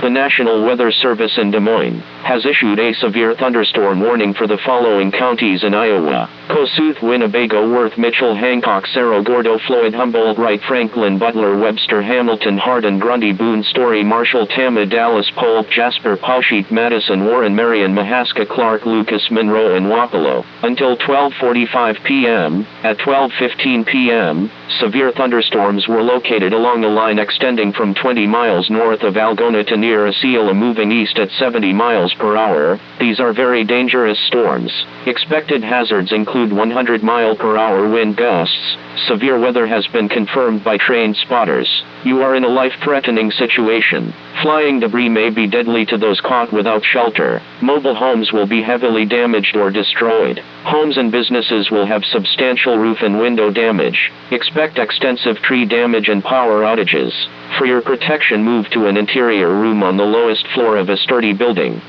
The National Weather Service in Des Moines has issued a severe thunderstorm warning for the following counties in Iowa: Kossuth, Winnebago, Worth, Mitchell, Hancock, Cerro Gordo, Floyd, Humboldt, Wright, Franklin, Butler, Webster, Hamilton, Hardin, Grundy, Boone, Story, Marshall, Tama, Dallas, Polk, Jasper, Poweshiek, Madison, Warren, Marion, Mahaska, Clark, Lucas, Monroe, and Wapello. Until 12:45 p.m. At 12:15 p.m., severe thunderstorms were located along a line extending from 20 miles north of Algona to near Osceola, moving east at 70 miles per hour. These are very dangerous storms. Expected hazards include 100-mile-per-hour wind gusts. Severe weather has been confirmed by trained spotters. You are in a life-threatening situation. Flying debris may be deadly to those caught without shelter. Mobile homes will be heavily damaged or destroyed. Homes and businesses will have substantial roof and window damage. Expect extensive tree damage and power outages. For your protection, move to an interior room on the lowest floor of a sturdy building.